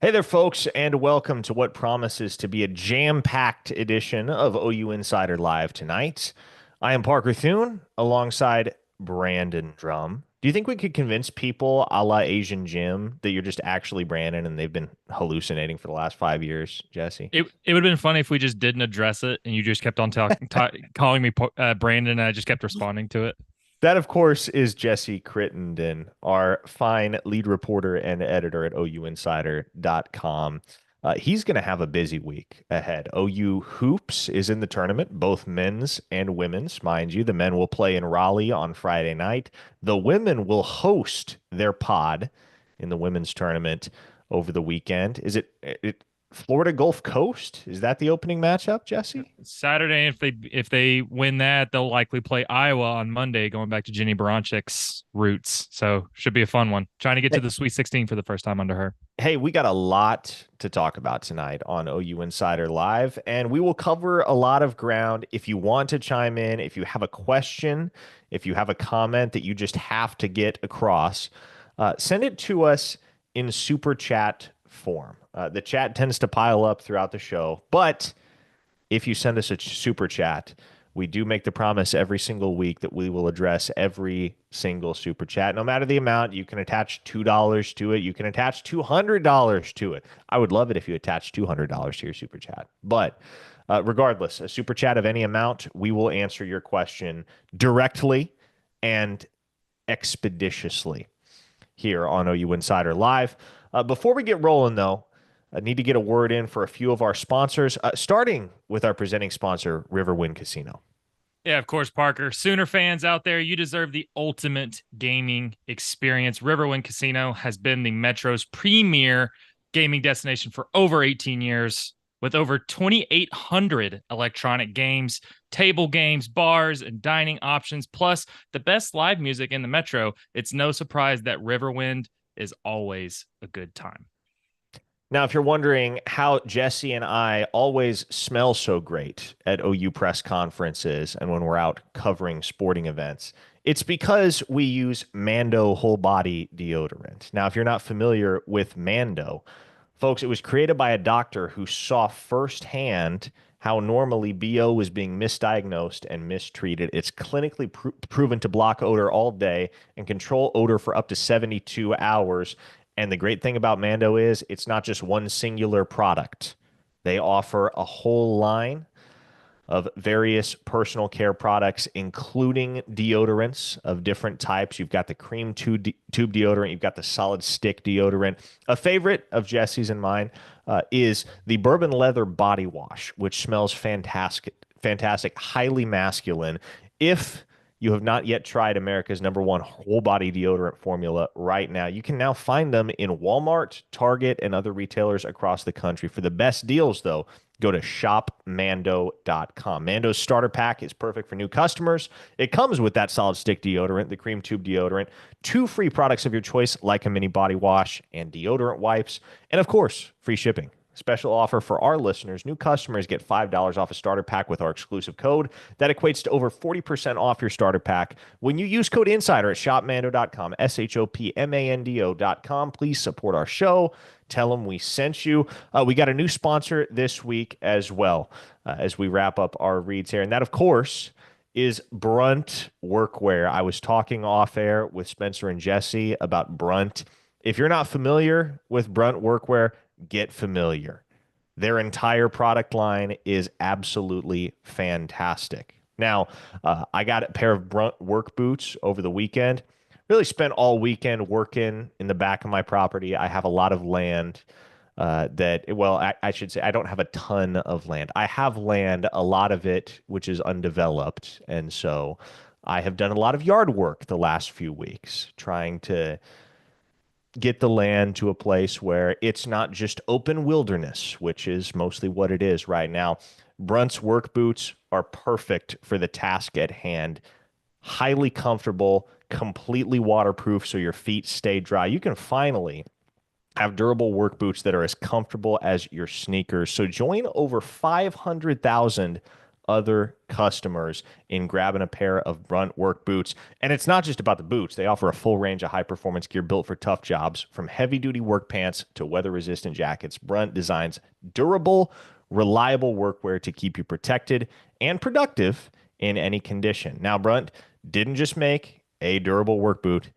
Hey there, folks, and welcome to what promises to be a jam-packed edition of OU Insider Live tonight. I am Parker Thune alongside Brandon Drumm. Do you think we could convince people a la Asian Jim that you're just actually Brandon and they've been hallucinating for the last 5 years, Jesse? It would have been funny if we just didn't address it and you just kept on calling me Brandon and I just kept responding to it. That, of course, is Jesse Crittenden, our fine lead reporter and editor at OUinsider.com. He's going to have a busy week ahead. OU Hoops is in the tournament, both men's and women's, mind you. The men will play in Raleigh on Friday night. The women will host their pod in the women's tournament over the weekend. Is it Florida Gulf Coast? Is that the opening matchup, Jesse? Saturday, if they win that, they'll likely play Iowa on Monday, going back to Jenny Baranchik's roots. So should be a fun one. Trying to get to the Sweet 16 for the first time under her. Hey, we got a lot to talk about tonight on OU Insider Live, and we will cover a lot of ground. If you want to chime in, if you have a question, if you have a comment that you just have to get across, send it to us in super chat form. The chat tends to pile up throughout the show, but if you send us a super chat, we do make the promise every single week that we will address every single super chat, no matter the amount. You can attach $2 to it. You can attach $200 to it. I would love it if you attach $200 to your super chat. But regardless, a super chat of any amount, we will answer your question directly and expeditiously here on OU Insider Live. Before we get rolling, though, I need to get a word in for a few of our sponsors, starting with our presenting sponsor, Riverwind Casino. Yeah, of course, Parker. Sooner fans out there, you deserve the ultimate gaming experience. Riverwind Casino has been the Metro's premier gaming destination for over 18 years, with over 2,800 electronic games, table games, bars, and dining options, plus the best live music in the Metro. It's no surprise that Riverwind is always a good time. Now, if you're wondering how Jesse and I always smell so great at OU press conferences and when we're out covering sporting events, it's because we use Mando whole body deodorant. Now, if you're not familiar with Mando, folks, it was created by a doctor who saw firsthand how normally BO was being misdiagnosed and mistreated. It's clinically proven to block odor all day and control odor for up to 72 hours. And the great thing about Mando is it's not just one singular product. They offer a whole line of various personal care products, including deodorants of different types. You've got the cream tube deodorant. You've got the solid stick deodorant. A favorite of Jesse's and mine is the bourbon leather body wash, which smells fantastic, highly masculine. If you have not yet tried America's #1 whole body deodorant formula right now, you can now find them in Walmart, Target, and other retailers across the country. For the best deals, though, go to shopmando.com. Mando's starter pack is perfect for new customers. It comes with that solid stick deodorant, the cream tube deodorant, 2 free products of your choice, like a mini body wash and deodorant wipes, and of course, free shipping. Special offer for our listeners. New customers get $5 off a starter pack with our exclusive code. That equates to over 40% off your starter pack when you use code INSIDER at shopmando.com, shopmando.com. Please support our show. Tell them we sent you. We got a new sponsor this week as well as we wrap up our reads here. And that, of course, is Brunt Workwear. I was talking off air with Spencer and Jesse about Brunt. If you're not familiar with Brunt Workwear, get familiar. Their entire product line is absolutely fantastic. Now, I got a pair of Brunt work boots over the weekend. Really spent all weekend working in the back of my property. I have a lot of land I should say I don't have a ton of land. I have land, a lot of it, which is undeveloped. And so I have done a lot of yard work the last few weeks, trying to get the land to a place where it's not just open wilderness, which is mostly what it is right now. Brunt's work boots are perfect for the task at hand. Highly comfortable, completely waterproof, so your feet stay dry. You can finally have durable work boots that are as comfortable as your sneakers. So join over 500,000 other customers in grabbing a pair of Brunt work boots. And it's not just about the boots. They offer a full range of high-performance gear built for tough jobs, from heavy-duty work pants to weather-resistant jackets. Brunt designs durable, reliable workwear to keep you protected and productive in any condition. Now, Brunt didn't just make a durable work boot.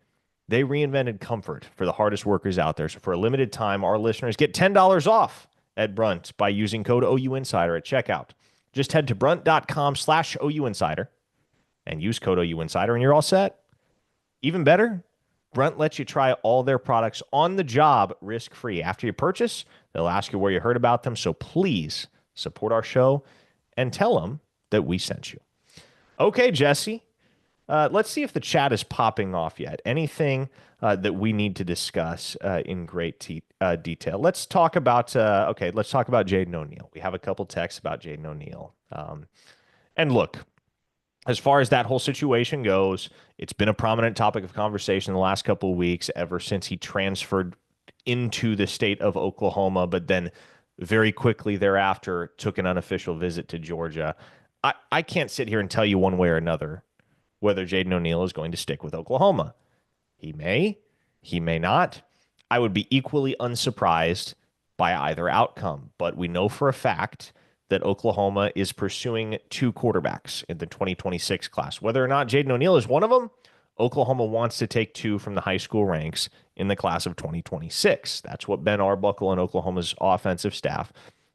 They reinvented comfort for the hardest workers out there. So for a limited time, our listeners get $10 off at Brunt by using code OU Insider at checkout. Just head to brunt.com/OU Insider and use code OU Insider, and you're all set. Even better, Brunt lets you try all their products on the job risk-free. After you purchase, they'll ask you where you heard about them. So please support our show and tell them that we sent you. Okay, Jesse. Let's see if the chat is popping off yet. Anything that we need to discuss in great detail. Let's talk about let's talk about Jaden O'Neal. We have a couple texts about Jaden O'Neal. And look, as far as that whole situation goes, it's been a prominent topic of conversation in the last couple of weeks ever since he transferred into the state of Oklahoma, but then very quickly thereafter took an unofficial visit to Georgia. I can't sit here and tell you one way or another whether Jaden O'Neal is going to stick with Oklahoma. He may not. I would be equally unsurprised by either outcome, but we know for a fact that Oklahoma is pursuing two quarterbacks in the 2026 class. Whether or not Jaden O'Neal is one of them, Oklahoma wants to take two from the high school ranks in the class of 2026. That's what Ben Arbuckle and Oklahoma's offensive staff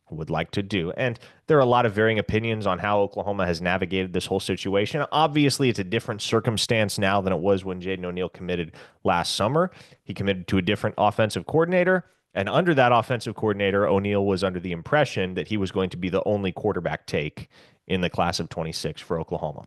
would like to do. And there are a lot of varying opinions on how Oklahoma has navigated this whole situation. Obviously, it's a different circumstance now than it was when Jaden O'Neal committed last summer. He committed to a different offensive coordinator. And under that offensive coordinator, O'Neal was under the impression that he was going to be the only quarterback take in the class of 26 for Oklahoma.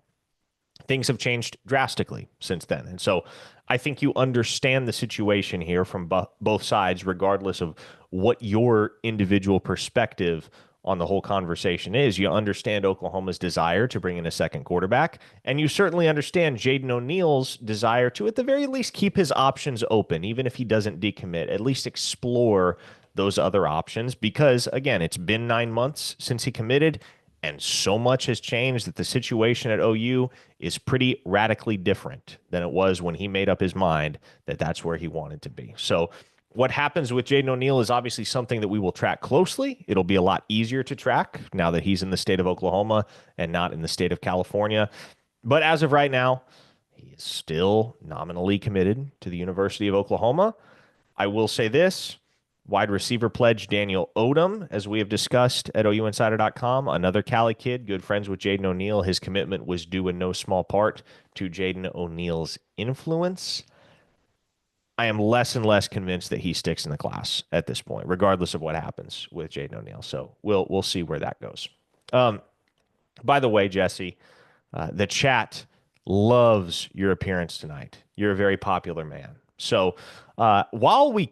Things have changed drastically since then. And so I think you understand the situation here from both sides, regardless of what your individual perspective on the whole conversation is. You understand Oklahoma's desire to bring in a second quarterback, and you certainly understand Jaden O'Neal's desire to, at the very least, keep his options open, even if he doesn't decommit, at least explore those other options, because, again, it's been 9 months since he committed, and so much has changed that the situation at OU is pretty radically different than it was when he made up his mind that that's where he wanted to be. So what happens with Jaden O'Neal is obviously something that we will track closely. It'll be a lot easier to track now that he's in the state of Oklahoma and not in the state of California. But as of right now, he is still nominally committed to the University of Oklahoma. I will say this. Wide receiver pledge Daniel Odom, as we have discussed at OUinsider.com, another Cali kid, good friends with Jaden O'Neal. His commitment was due in no small part to Jaden O'Neal's influence. I am less and less convinced that he sticks in the class at this point, regardless of what happens with Jaden O'Neal. So we'll see where that goes. By the way, Jesse, the chat loves your appearance tonight. You're a very popular man. So while we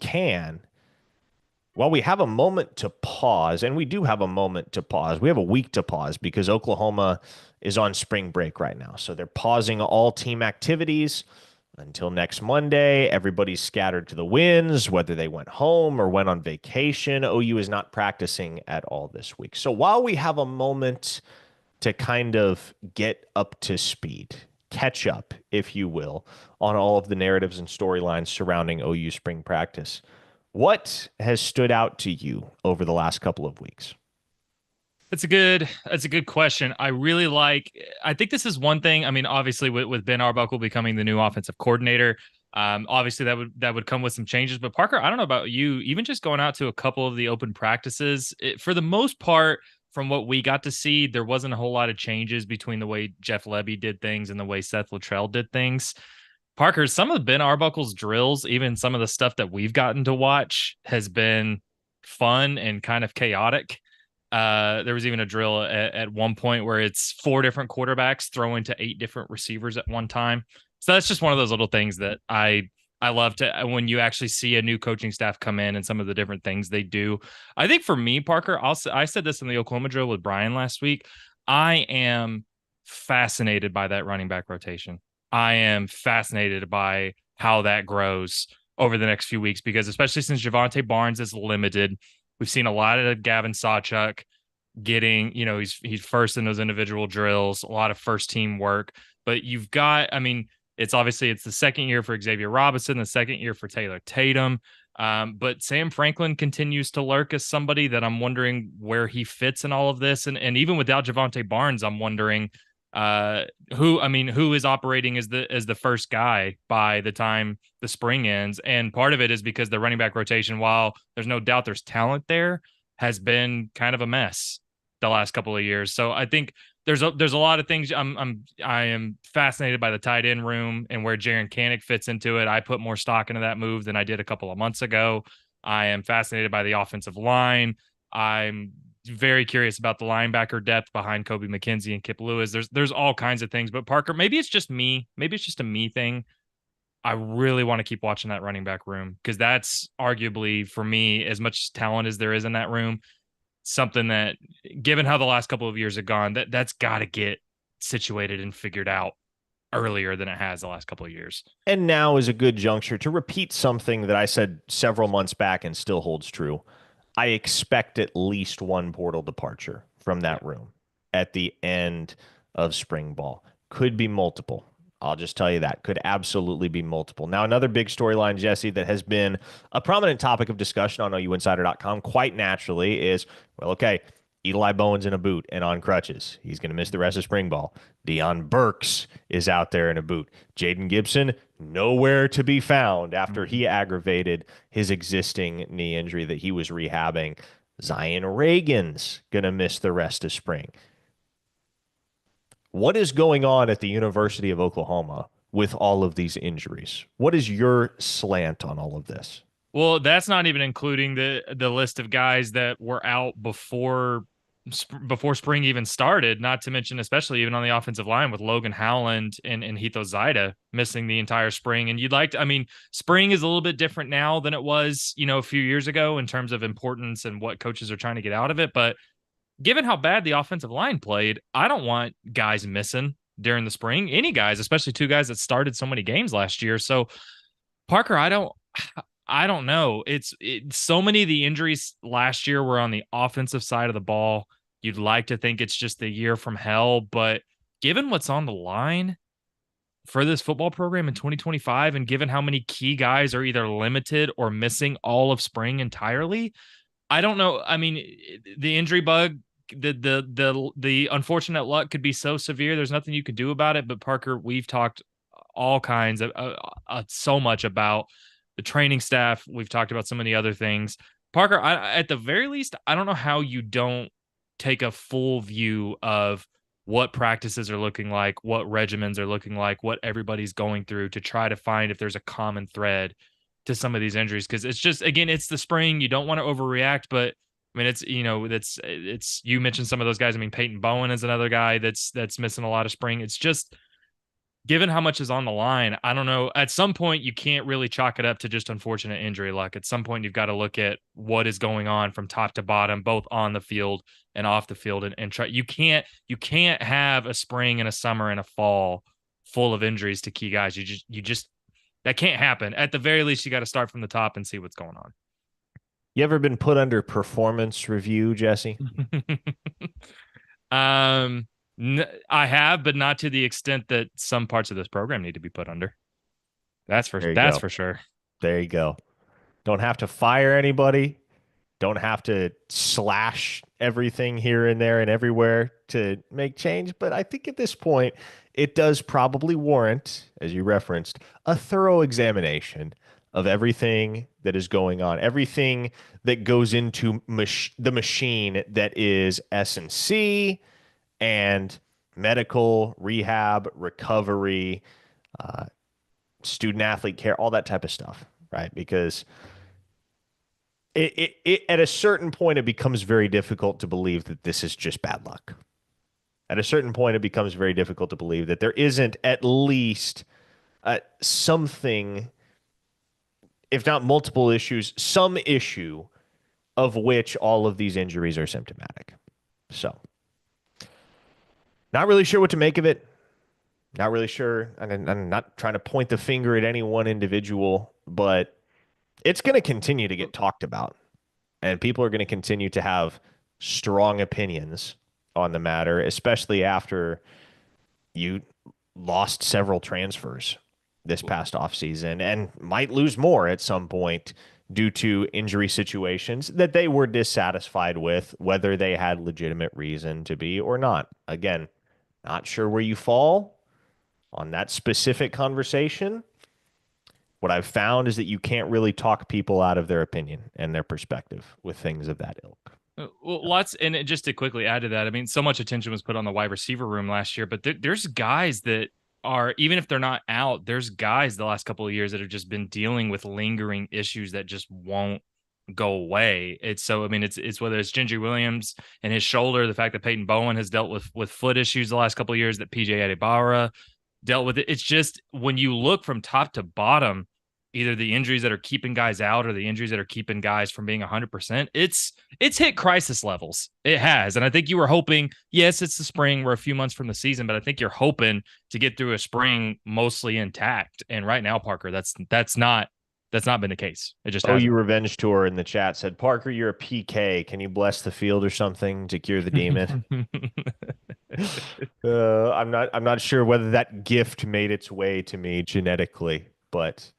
have a moment to pause, and we do have a moment to pause, we have a week to pause because Oklahoma is on spring break right now. So they're pausing all team activities until next Monday. Everybody's scattered to the winds, whether they went home or went on vacation. OU is not practicing at all this week. So while we have a moment to kind of get up to speed, catch up, if you will, on all of the narratives and storylines surrounding OU spring practice, what has stood out to you over the last couple of weeks? That's a good question. I think this is one thing. I mean, obviously with Ben Arbuckle becoming the new offensive coordinator, obviously that would come with some changes. But Parker, I don't know about you, even just going out to a couple of the open practices, for the most part, from what we got to see, there wasn't a whole lot of changes between the way Jeff Levy did things and the way Seth Luttrell did things. Parker, some of Ben Arbuckle's drills, even some of the stuff that we've gotten to watch, has been fun and kind of chaotic. There was even a drill at one point where it's 4 different quarterbacks throwing to 8 different receivers at one time. So that's just one of those little things that I love to, when you actually see a new coaching staff come in and some of the different things they do. I think for me, Parker, I said this in the Oklahoma drill with Brian last week. I am fascinated by that running back rotation. I am fascinated by how that grows over the next few weeks, because especially since Javonte Barnes is limited, we've seen a lot of Gavin Sawchuk. getting, he's first in those individual drills, a lot of first team work. But you've got, I mean, it's the second year for Xavier Robinson, the second year for Taylor Tatum. But Sam Franklin continues to lurk as somebody that I'm wondering where he fits in all of this. And even without Javonte Barnes, I'm wondering who is operating as the first guy by the time the spring ends. And part of it is because the running back rotation, while there's no doubt there's talent there, has been kind of a mess the last couple of years. So I think there's a lot of things. I am fascinated by the tight end room and where Jaren Kanak fits into it. I put more stock into that move than I did a couple of months ago. I am fascinated by the offensive line. I'm very curious about the linebacker depth behind Kobe McKenzie and Kip Lewis. There's all kinds of things, but Parker, maybe it's just me. Maybe it's just a me thing. I really want to keep watching that running back room because that's arguably for me, as much talent as there is in that room, something that, given how the last couple of years have gone, that's got to get situated and figured out earlier than it has the last couple of years. And now is a good juncture to repeat something that I said several months back and still holds true. I expect at least one portal departure from Yeah. that room at the end of spring ball. Could be multiple. I'll just tell you that. Could absolutely be multiple. Now, another big storyline, Jesse, that has been a prominent topic of discussion on OUinsider.com quite naturally is, well, okay, Eli Bowen's in a boot and on crutches. He's going to miss the rest of spring ball. Deion Burks is out there in a boot. Jaden Gibson, nowhere to be found after he aggravated his existing knee injury that he was rehabbing. Zion Reagan's going to miss the rest of spring. What is going on at the University of Oklahoma with all of these injuries? What is your slant on all of this? Well, that's not even including the list of guys that were out before spring even started, not to mention especially even on the offensive line with Logan Howland and Heath Ozida missing the entire spring. And spring is a little bit different now than it was, a few years ago in terms of importance and what coaches are trying to get out of it. But given how bad the offensive line played, I don't want guys missing during the spring, any guys, especially two guys that started so many games last year. So Parker, I don't know. It's so many of the injuries last year were on the offensive side of the ball. You'd like to think it's just the year from hell, but given what's on the line for this football program in 2025, and given how many key guys are either limited or missing all of spring entirely, I don't know. I mean, the injury bug, the unfortunate luck could be so severe. There's nothing you could do about it. But Parker, we've talked all kinds of so much about the training staff. We've talked about so many other things. Parker, at the very least, I don't know how you don't take a full view of what practices are looking like, what regimens are looking like, what everybody's going through to try to find if there's a common thread to some of these injuries. Because it's just, again, it's the spring. You don't want to overreact, but I mean, it's you mentioned some of those guys. I mean, Peyton Bowen is another guy that's missing a lot of spring. It's just, given how much is on the line, I don't know. At some point, you can't really chalk it up to just unfortunate injury luck. At some point, you've got to look at what is going on from top to bottom, both on the field and off the field, and try. You can't have a spring and a summer and a fall full of injuries to key guys. You just that can't happen. At the very least, you got to start from the top and see what's going on. You ever been put under performance review, Jesse? I have, but not to the extent that some parts of this program need to be put under. That's for sure. There you go. Don't have to fire anybody. Don't have to slash everything here and there and everywhere to make change. But I think at this point, it does probably warrant, as you referenced, a thorough examination of everything that is going on, everything that goes into the machine that is S&C and medical, rehab, recovery, student athlete care, all that type of stuff, right? Because it at a certain point, it becomes very difficult to believe that this is just bad luck. At a certain point, it becomes very difficult to believe that there isn't at least something, if not multiple issues, some issue of which all of these injuries are symptomatic. So, not really sure what to make of it. Not really sure. I'm not trying to point the finger at any one individual, but it's going to continue to get talked about. And people are going to continue to have strong opinions on the matter, especially after you lost several transfers this past offseason and might lose more at some point due to injury situations that they were dissatisfied with, whether they had legitimate reason to be or not. Again, not sure where you fall on that specific conversation. What I've found is that you can't really talk people out of their opinion and their perspective with things of that ilk. Well, lots, and just to quickly add to that, I mean, so much attention was put on the wide receiver room last year, but there's guys that are, even if they're not out, there's guys the last couple of years that have just been dealing with lingering issues that just won't go away. It's so, I mean, it's whether it's Gingy Williams and his shoulder, the fact that Peyton Bowen has dealt with foot issues the last couple of years, that PJ Adebawara dealt with it. It's just when you look from top to bottom, either the injuries that are keeping guys out or the injuries that are keeping guys from being 100%, it's hit crisis levels. It has. And I think you were hoping, yes, it's the spring, we're a few months from the season, but I think you're hoping to get through a spring mostly intact. And right now, Parker, that's not been the case. It just hasn't. OU Revenge Tour in the chat said, Parker, you're a PK. Can you bless the field or something to cure the demon? I'm not sure whether that gift made its way to me genetically, but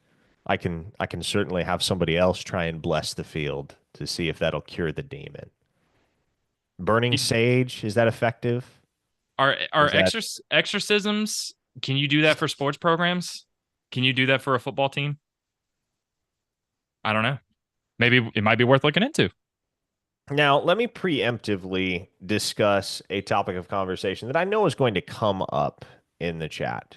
I can certainly have somebody else try and bless the field to see if that'll cure the demon. Burning sage, is that effective? Are Is that exorcisms? Can you do that for sports programs? Can you do that for a football team? I don't know. Maybe it might be worth looking into. Now, let me preemptively discuss a topic of conversation that I know is going to come up in the chat.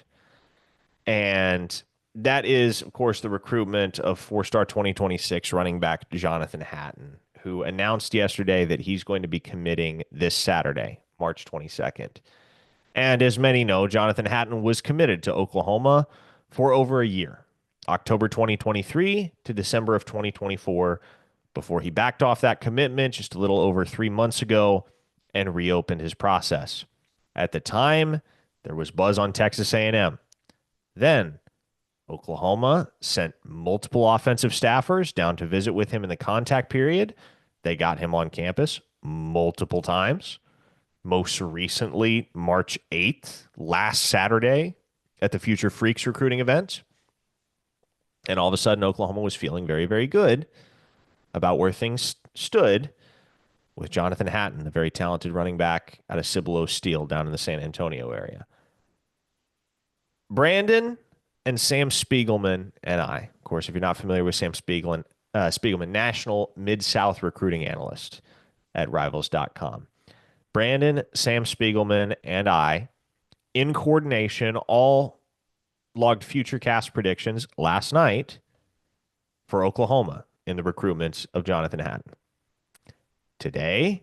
And that is, of course, the recruitment of four-star 2026 running back Jonathan Hatton, who announced yesterday that he's going to be committing this Saturday, March 22nd. And as many know, Jonathan Hatton was committed to Oklahoma for over a year, October 2023 to December of 2024, before he backed off that commitment just a little over 3 months ago and reopened his process. At the time, there was buzz on Texas A&M. Then Oklahoma sent multiple offensive staffers down to visit with him in the contact period. They got him on campus multiple times. Most recently, March 8th, last Saturday, at the Future Freaks recruiting event. And all of a sudden, Oklahoma was feeling very, very good about where things stood with Jonathan Hatton, the very talented running back out of Cibolo Steel down in the San Antonio area. Brandon and Sam Spiegelman and I, of course, if you're not familiar with Sam Spiegelman, national Mid-South recruiting analyst at Rivals.com. Brandon, Sam Spiegelman, and I, in coordination, all logged future cast predictions last night for Oklahoma in the recruitments of Jonathan Hatton. Today,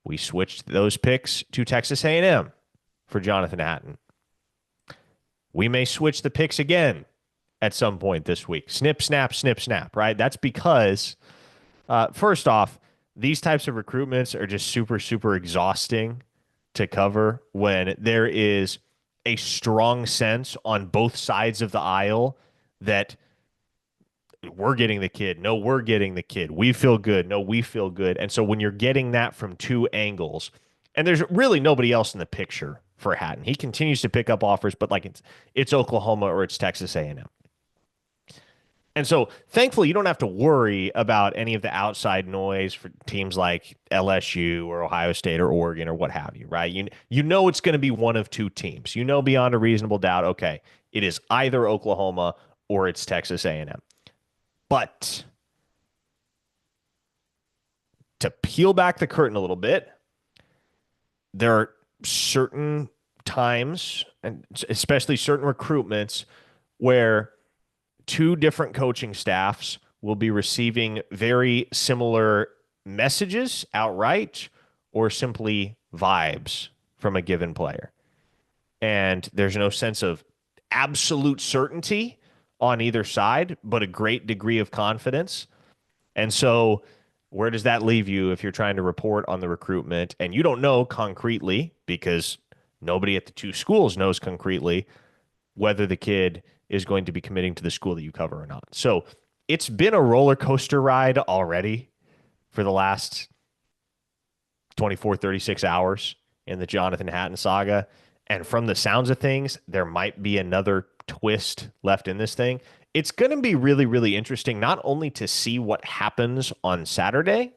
we switched those picks to Texas A&M for Jonathan Hatton. We may switch the picks again at some point this week. Snip, snap, right? That's because, first off, these types of recruitments are just super, super exhausting to cover when there is a strong sense on both sides of the aisle that we're getting the kid. No, we're getting the kid. We feel good. No, we feel good. And so when you're getting that from two angles, and there's really nobody else in the picture for Hatton. He continues to pick up offers, but like it's Oklahoma or it's Texas A&M. And so thankfully, you don't have to worry about any of the outside noise for teams like LSU or Ohio State or Oregon or what have you, right? You know it's going to be one of two teams. You know beyond a reasonable doubt, okay, it is either Oklahoma or it's Texas A&M. But to peel back the curtain a little bit, there are certain times, and especially certain recruitments, where two different coaching staffs will be receiving very similar messages outright or simply vibes from a given player. And there's no sense of absolute certainty on either side, but a great degree of confidence. And so where does that leave you if you're trying to report on the recruitment and you don't know concretely, because nobody at the two schools knows concretely, whether the kid is going to be committing to the school that you cover or not? So it's been a roller coaster ride already for the last 24, 36 hours in the Jonathan Hatton saga. And from the sounds of things, there might be another twist left in this thing. It's going to be really, really interesting, not only to see what happens on Saturday,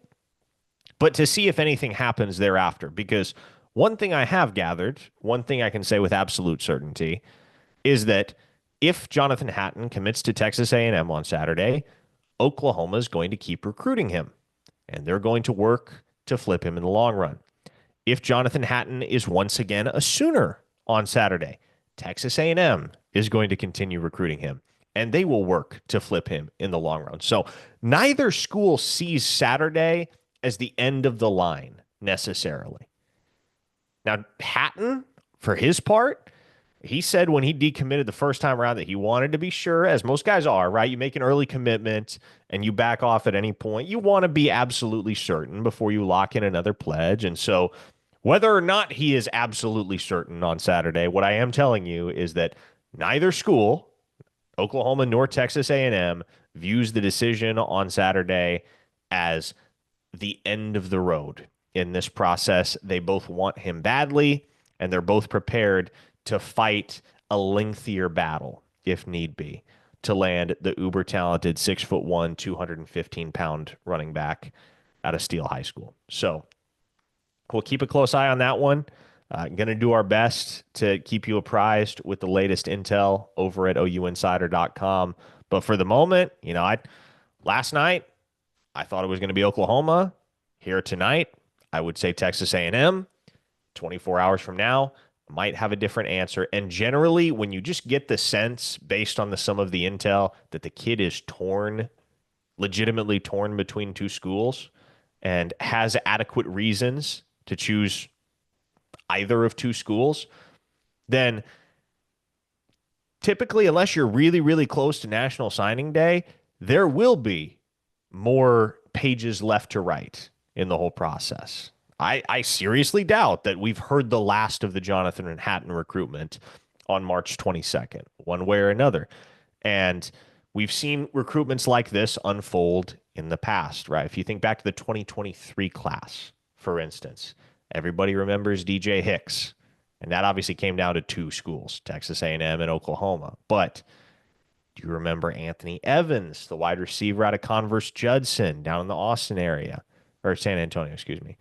but to see if anything happens thereafter. Because one thing I have gathered, one thing I can say with absolute certainty, is that if Jonathan Hatton commits to Texas A&M on Saturday, Oklahoma is going to keep recruiting him, and they're going to work to flip him in the long run. If Jonathan Hatton is once again a Sooner on Saturday, Texas A&M is going to continue recruiting him, and they will work to flip him in the long run. So neither school sees Saturday as the end of the line necessarily. Now, Hatton, for his part, he said when he decommitted the first time around that he wanted to be sure, as most guys are, right? You make an early commitment and you back off at any point. You want to be absolutely certain before you lock in another pledge. And so, whether or not he is absolutely certain on Saturday, what I am telling you is that neither school, Oklahoma nor Texas A&M, views the decision on Saturday as the end of the road in this process. They both want him badly, and they're both prepared to fight a lengthier battle if need be to land the uber talented 6'1", 215-pound running back out of Steele High School. So we'll keep a close eye on that one. Going to do our best to keep you apprised with the latest intel over at ouinsider.com. But for the moment, last night I thought it was going to be Oklahoma. Here tonight, I would say Texas A&M. 24 hours from now, might have a different answer. And generally, when you just get the sense based on some of the intel that the kid is legitimately torn between two schools and has adequate reasons to choose either of two schools, then typically, unless you're really, really close to National Signing Day, there will be more pages left to write in the whole process. I seriously doubt that we've heard the last of the Jonathan and Hatton recruitment on March 22nd, one way or another. And we've seen recruitments like this unfold in the past, right? If you think back to the 2023 class, for instance, everybody remembers DJ Hicks. And that obviously came down to two schools, Texas A&M and Oklahoma. But do you remember Anthony Evans, the wide receiver out of Converse Judson down in the Austin area, or San Antonio, excuse me.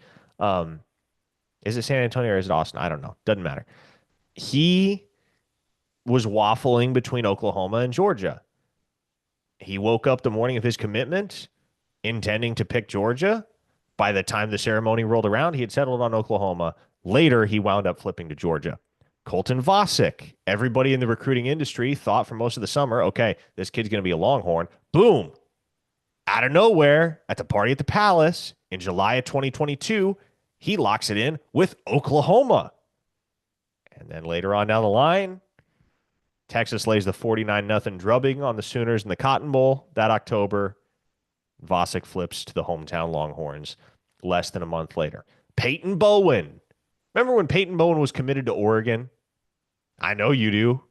Is it San Antonio or is it Austin? I don't know. Doesn't matter. He was waffling between Oklahoma and Georgia. He woke up the morning of his commitment intending to pick Georgia. By the time the ceremony rolled around, he had settled on Oklahoma. Later, he wound up flipping to Georgia. Colton Vasek, everybody in the recruiting industry thought for most of the summer, okay, this kid's going to be a Longhorn. Boom. Out of nowhere, at the party at the Palace in July of 2022, he locks it in with Oklahoma. And then later on down the line, Texas lays the 49-0 drubbing on the Sooners in the Cotton Bowl that October. Vasek flips to the hometown Longhorns less than a month later. Peyton Bowen. Remember when Peyton Bowen was committed to Oregon? I know you do.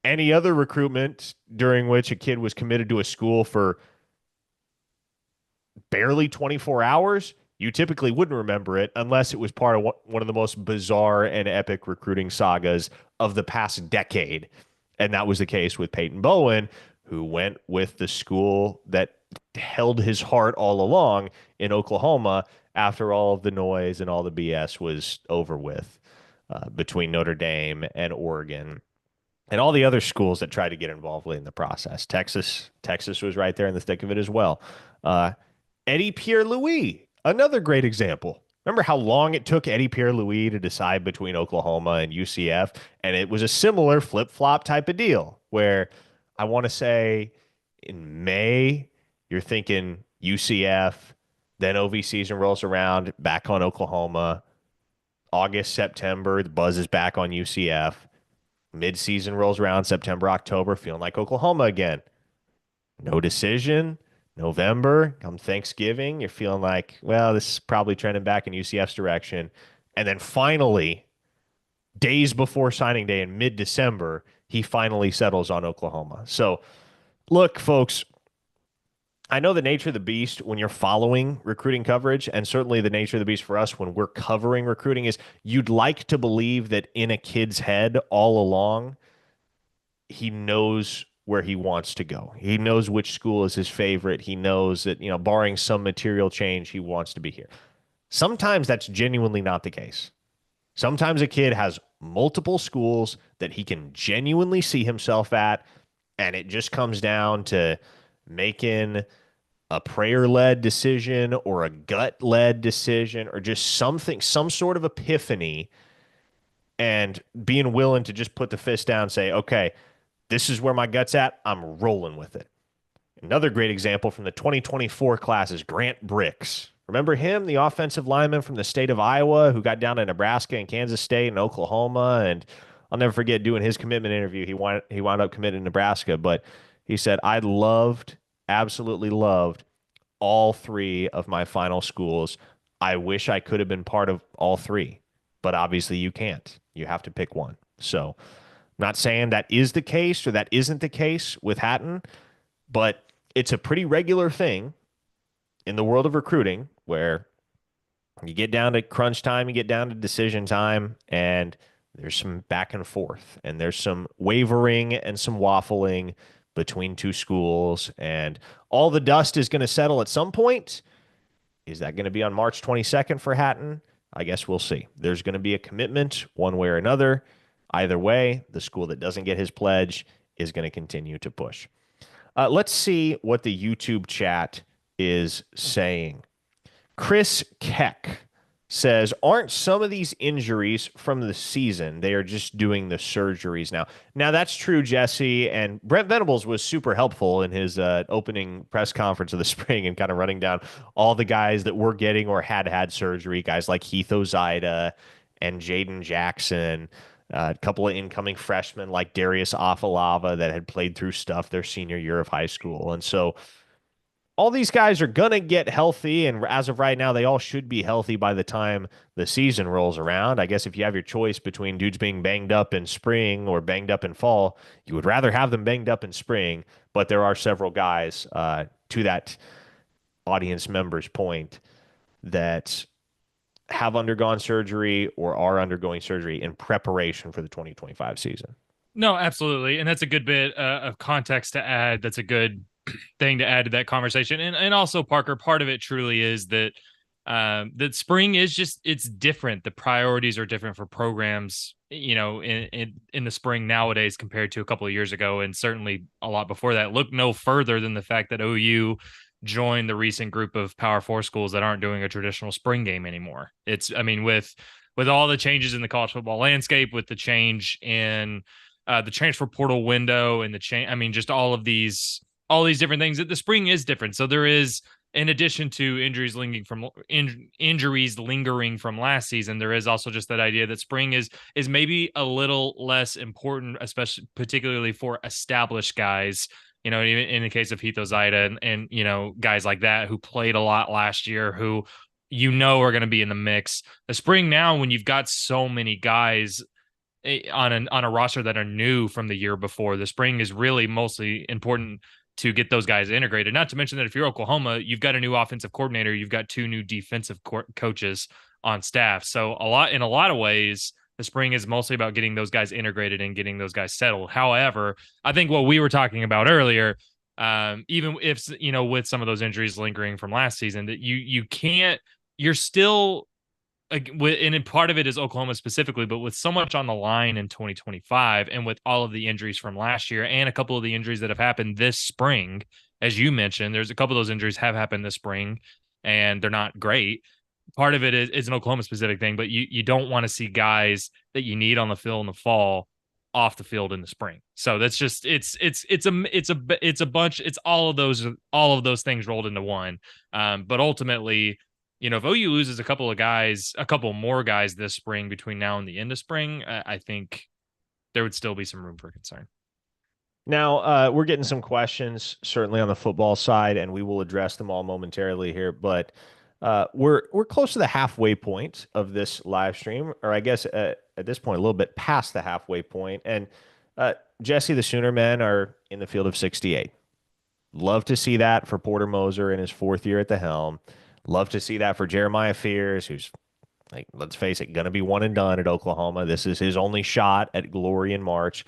Any other recruitment during which a kid was committed to a school for barely 24 hours, you typically wouldn't remember it unless it was part of one of the most bizarre and epic recruiting sagas of the past decade. And that was the case with Peyton Bowen, who went with the school that held his heart all along in Oklahoma after all of the noise and all the BS was over with between Notre Dame and Oregon and all the other schools that tried to get involved in the process. Texas was right there in the thick of it as well. Eddie Pierre-Louis, another great example. Remember how long it took Eddie Pierre-Louis to decide between Oklahoma and UCF? And it was a similar flip-flop type of deal where I want to say in May, you're thinking UCF, then OV season rolls around, back on Oklahoma. August, September, the buzz is back on UCF. Mid-season rolls around, September, October, feeling like Oklahoma again. No decision. November, come Thanksgiving, you're feeling like, well, this is probably trending back in UCF's direction. And then finally, days before signing day in mid-December, he finally settles on Oklahoma. So, look, folks, I know the nature of the beast when you're following recruiting coverage, and certainly the nature of the beast for us when we're covering recruiting is you'd like to believe that in a kid's head all along, he knows where he wants to go. He knows which school is his favorite. He knows that, barring some material change, he wants to be here. Sometimes that's genuinely not the case. Sometimes a kid has multiple schools that he can genuinely see himself at, and it just comes down to making a prayer-led decision or a gut-led decision or just something, some sort of epiphany, and being willing to just put the fist down and say, okay, this is where my gut's at. I'm rolling with it. Another great example from the 2024 class is Grant Bricks. Remember him, the offensive lineman from the state of Iowa who got down to Nebraska and Kansas State and Oklahoma? And I'll never forget doing his commitment interview. He wound up committing to Nebraska, but he said, I loved, absolutely loved all three of my final schools. I wish I could have been part of all three, but obviously you can't. You have to pick one. So I'm not saying that is the case or that isn't the case with Hatton, but it's a pretty regular thing in the world of recruiting where you get down to crunch time, you get down to decision time, and there's some back and forth, and there's some wavering and some waffling between two schools, and all the dust is going to settle at some point. Is that going to be on March 22nd for Hatton? I guess we'll see. There's going to be a commitment one way or another. Either way, the school that doesn't get his pledge is going to continue to push. Let's see what the YouTube chat is saying. Chris Keck says, aren't some of these injuries from the season? They are just doing the surgeries now. Now, that's true, Jesse. And Brent Venables was super helpful in his opening press conference of the spring and kind of running down all the guys that were getting or had surgery, guys like Heath Ozida and Jaden Jackson. A couple of incoming freshmen like Darius Afalava that had played through stuff their senior year of high school. And so all these guys are going to get healthy. And as of right now, they all should be healthy by the time the season rolls around. I guess if you have your choice between dudes being banged up in spring or banged up in fall, you would rather have them banged up in spring. But there are several guys, to that audience member's point, that have undergone surgery or are undergoing surgery in preparation for the 2025 season. No, absolutely. And that's a good bit of context to add. That's a good thing to add to that conversation. And also, Parker, part of it truly is that that spring is just, it's different. The priorities are different for programs, in the spring nowadays compared to a couple of years ago. And certainly a lot before that. Look no further than the fact that OU joined the recent group of Power Four schools that aren't doing a traditional spring game anymore. With all the changes in the college football landscape, with the change in the transfer portal window and the change, just all these different things, that the spring is different. So there is, in addition to injuries lingering from last season, there is also just that idea that spring is maybe a little less important, especially particularly for established guys. Even in the case of Heath Ozida and guys like that who played a lot last year, who are going to be in the mix. The spring now, when you've got so many guys on a roster that are new from the year before, the spring is really mostly important to get those guys integrated. Not to mention that if you're Oklahoma, you've got a new offensive coordinator, you've got two new defensive coaches on staff. So in a lot of ways, the spring is mostly about getting those guys integrated and getting those guys settled. However, I think what we were talking about earlier, even if, with some of those injuries lingering from last season, that you're still, and part of it is Oklahoma specifically, but with so much on the line in 2025 and with all of the injuries from last year and a couple of the injuries that have happened this spring, as you mentioned, there's a couple of those injuries have happened this spring and they're not great. Part of it is an Oklahoma specific thing, but you don't want to see guys that you need on the field in the fall off the field in the spring. So that's just, it's a bunch, it's all of those things rolled into one. But ultimately, if OU loses a couple more guys this spring between now and the end of spring, I think there would still be some room for concern. Now, we're getting some questions, certainly on the football side, and we will address them all momentarily here. But we're close to the halfway point of this live stream, or I guess at this point, a little bit past the halfway point. And Jesse, the Sooner men are in the field of 68. Love to see that for Porter Moser in his fourth year at the helm. Love to see that for Jeremiah Fears, who's like, let's face it, going to be one and done at Oklahoma. This is his only shot at glory in March.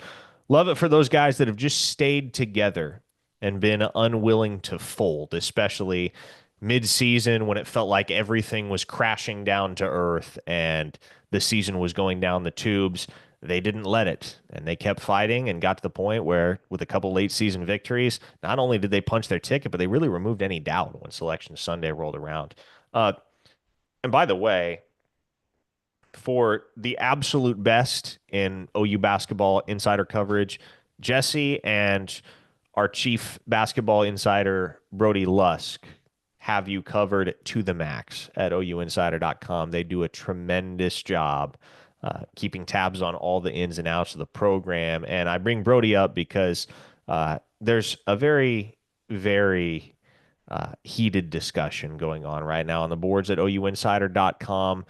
Love it for those guys that have just stayed together and been unwilling to fold, especially mid-season when it felt like everything was crashing down to earth and the season was going down the tubes. They didn't let it, and they kept fighting and got to the point where, with a couple late season victories, not only did they punch their ticket, but they really removed any doubt when Selection Sunday rolled around. Uh, and by the way, for the absolute best in OU basketball insider coverage, Jesse and our chief basketball insider, Brody Lusk, have you covered to the max at OUinsider.com. They do a tremendous job keeping tabs on all the ins and outs of the program. And I bring Brody up because there's a very, very heated discussion going on right now on the boards at OUinsider.com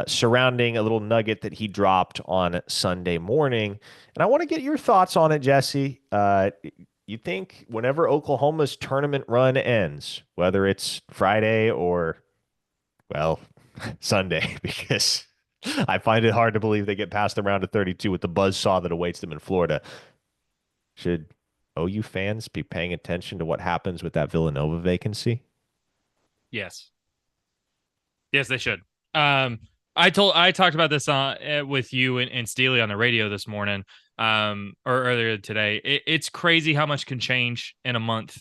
surrounding a little nugget that he dropped on Sunday morning. And I want to get your thoughts on it, Jesse. You think whenever Oklahoma's tournament run ends, whether it's Friday or, well, Sunday, because I find it hard to believe they get past the round of 32 with the buzzsaw that awaits them in Florida, should OU fans be paying attention to what happens with that Villanova vacancy? Yes. Yes, they should. I talked about this with you and Steely on the radio this morning, or earlier today. It's crazy how much can change in a month.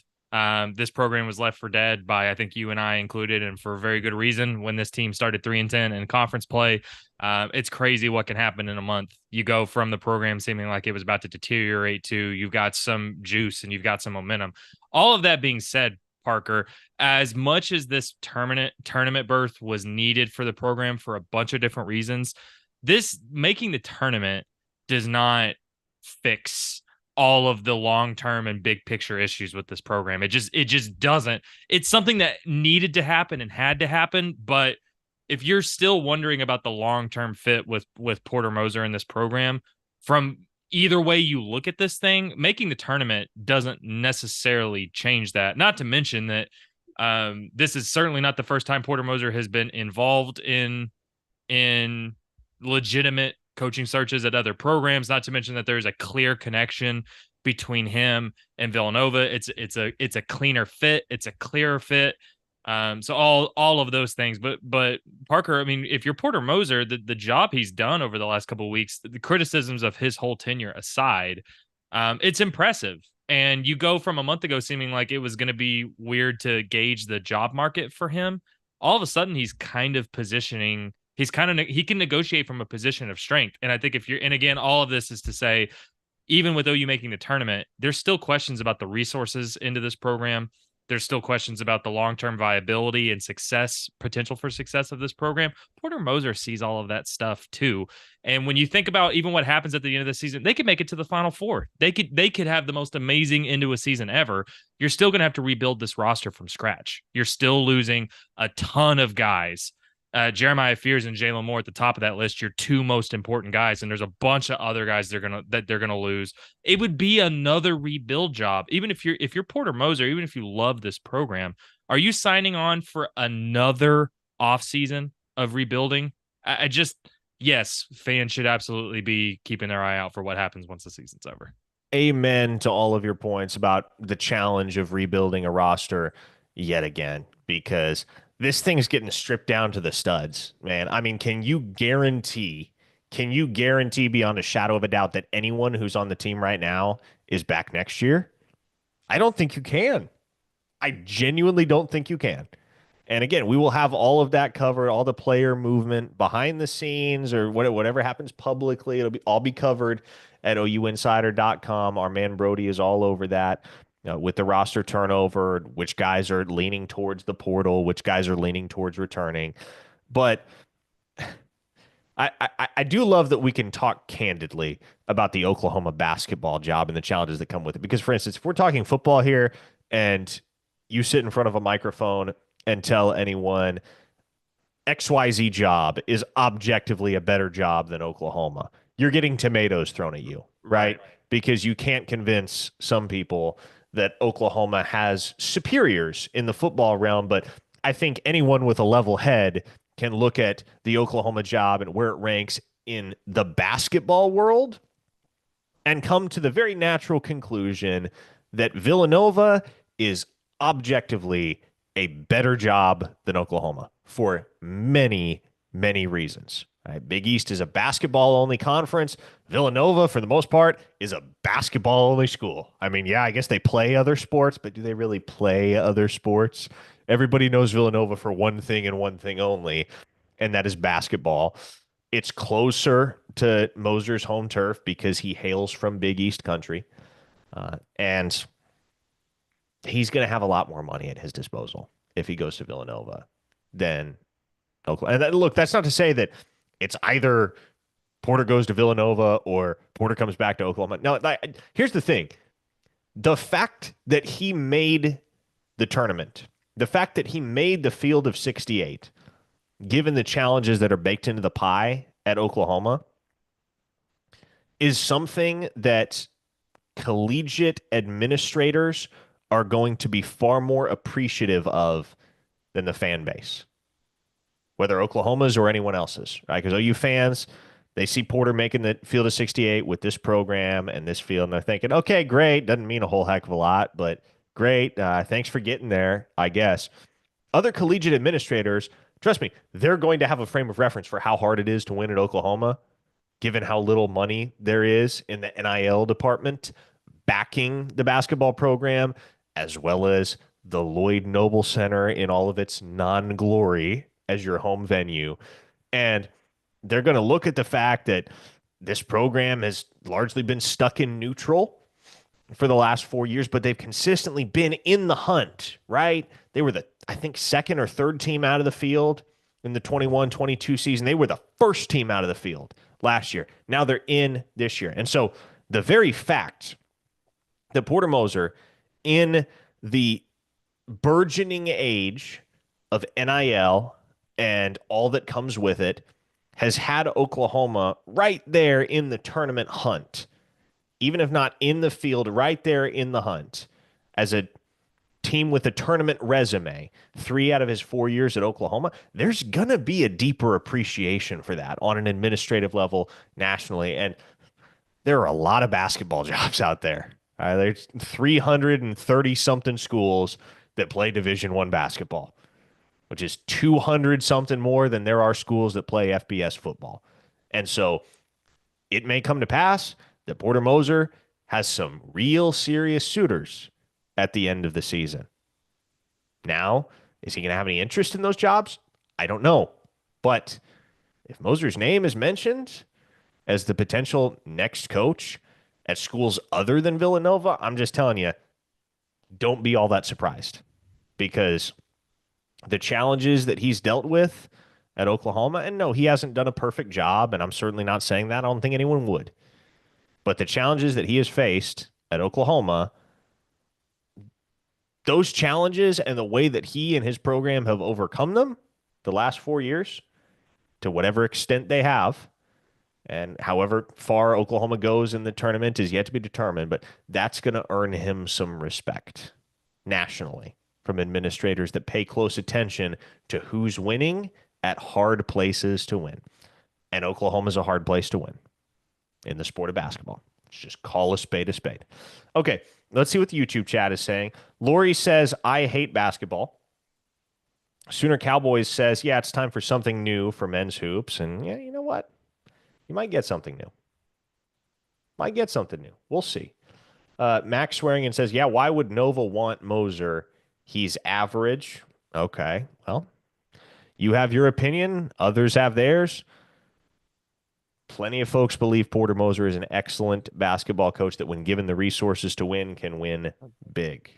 This program was left for dead by, I think, you and I included, and for a very good reason. When this team started 3-10 in conference play, it's crazy what can happen in a month. You go from the program seeming like it was about to deteriorate to you've got some juice and you've got some momentum. All of that being said, Parker, as much as this tournament berth was needed for the program for a bunch of different reasons, this making the tournament does not fix all of the long-term and big picture issues with this program. It just doesn't. It's something that needed to happen and had to happen, but if you're still wondering about the long-term fit with Porter Moser in this program, from either way you look at this thing, making the tournament doesn't necessarily change that. Not to mention that this is certainly not the first time Porter Moser has been involved in legitimate coaching searches at other programs. Not to mention that there's a clear connection between him and Villanova. It's a cleaner fit. It's a clearer fit. So all of those things, but Parker, I mean, if you're Porter Moser, the job he's done over the last couple of weeks, the criticisms of his whole tenure aside, it's impressive. And you go from a month ago seeming like it was going to be weird to gauge the job market for him. All of a sudden, he's kind of positioning. He can negotiate from a position of strength. And I think and again, all of this is to say, even with OU making the tournament, there's still questions about the resources into this program. There's still questions about the long-term viability and potential for success of this program. Porter Moser sees all of that stuff too. And when you think about even what happens at the end of the season, they could make it to the Final Four. They could have the most amazing end to a season ever. You're still going to have to rebuild this roster from scratch. You're still losing a ton of guys. Jeremiah Fears and Jalen Moore at the top of that list, your two most important guys, and there's a bunch of other guys they're gonna lose. It would be another rebuild job. Even if you're Porter Moser, even if you love this program, are you signing on for another offseason of rebuilding? Yes, fans should absolutely be keeping their eye out for what happens once the season's over. Amen to all of your points about the challenge of rebuilding a roster yet again, because this thing's getting stripped down to the studs, man. I mean, can you guarantee beyond a shadow of a doubt that anyone who's on the team right now is back next year? I don't think you can. I genuinely don't think you can. And again, we will have all of that covered, all the player movement behind the scenes or whatever happens publicly. It'll all be covered at OUinsider.com. Our man Brody is all over that. With the roster turnover, which guys are leaning towards the portal, which guys are leaning towards returning. But I do love that we can talk candidly about the Oklahoma basketball job and the challenges that come with it. Because, for instance, if we're talking football here and you sit in front of a microphone and tell anyone XYZ job is objectively a better job than Oklahoma, you're getting tomatoes thrown at you, right? Because you can't convince some people that Oklahoma has superiors in the football realm, but I think anyone with a level head can look at the Oklahoma job and where it ranks in the basketball world and come to the very natural conclusion that Villanova is objectively a better job than Oklahoma for many, many reasons. Right? Big East is a basketball only conference. Villanova, for the most part, is a basketball only school. I mean, yeah, I guess they play other sports, but do they really play other sports? Everybody knows Villanova for one thing and one thing only, and that is basketball. It's closer to Moser's home turf because he hails from Big East country. And he's going to have a lot more money at his disposal if he goes to Villanova than Oklahoma. And look, that's not to say that it's either Porter goes to Villanova or Porter comes back to Oklahoma. No, here's the thing. The fact that he made the tournament, the fact that he made the field of 68, given the challenges that are baked into the pie at Oklahoma, is something that collegiate administrators are going to be far more appreciative of than the fan base, whether Oklahoma's or anyone else's, right? Because OU fans, they see Porter making the field of 68 with this program and this field, and they're thinking, okay, great. Doesn't mean a whole heck of a lot, but great. Thanks for getting there, I guess. Other collegiate administrators, trust me, they're going to have a frame of reference for how hard it is to win at Oklahoma, given how little money there is in the NIL department backing the basketball program, as well as the Lloyd Noble Center in all of its non-glory as your home venue. And they're going to look at the fact that this program has largely been stuck in neutral for the last 4 years, but they've consistently been in the hunt, right? They were the, I think, second or third team out of the field in the 21-22 season. They were the first team out of the field last year. Now they're in this year. And so the very fact that Porter Moser, in the burgeoning age of NIL and all that comes with it, has had Oklahoma right there in the tournament hunt, even if not in the field, right there in the hunt as a team with a tournament resume, 3 out of his 4 years at Oklahoma, there's going to be a deeper appreciation for that on an administrative level nationally. And there are a lot of basketball jobs out there. There's 330 something schools that play Division I basketball, which is 200 something more than there are schools that play FBS football. And so it may come to pass that Porter Moser has some real serious suitors at the end of the season. Now, is he going to have any interest in those jobs? I don't know. But if Moser's name is mentioned as the potential next coach at schools other than Villanova, I'm just telling you, don't be all that surprised, because the challenges that he's dealt with at Oklahoma, and no, he hasn't done a perfect job, and I'm certainly not saying that. I don't think anyone would. But the challenges that he has faced at Oklahoma, those challenges and the way that he and his program have overcome them the last 4 years, to whatever extent they have, and however far Oklahoma goes in the tournament is yet to be determined, but that's going to earn him some respect nationally from administrators that pay close attention to who's winning at hard places to win. And Oklahoma's a hard place to win in the sport of basketball. Let's just call a spade a spade. Okay, let's see what the YouTube chat is saying. Lori says, I hate basketball. Sooner Cowboys says, yeah, it's time for something new for men's hoops. And yeah, you know what? You might get something new. Might get something new. We'll see. Max Swearingen says, yeah, why would Nova want Moser? He's average. Okay, well, you have your opinion. Others have theirs. Plenty of folks believe Porter Moser is an excellent basketball coach that, when given the resources to win, can win big.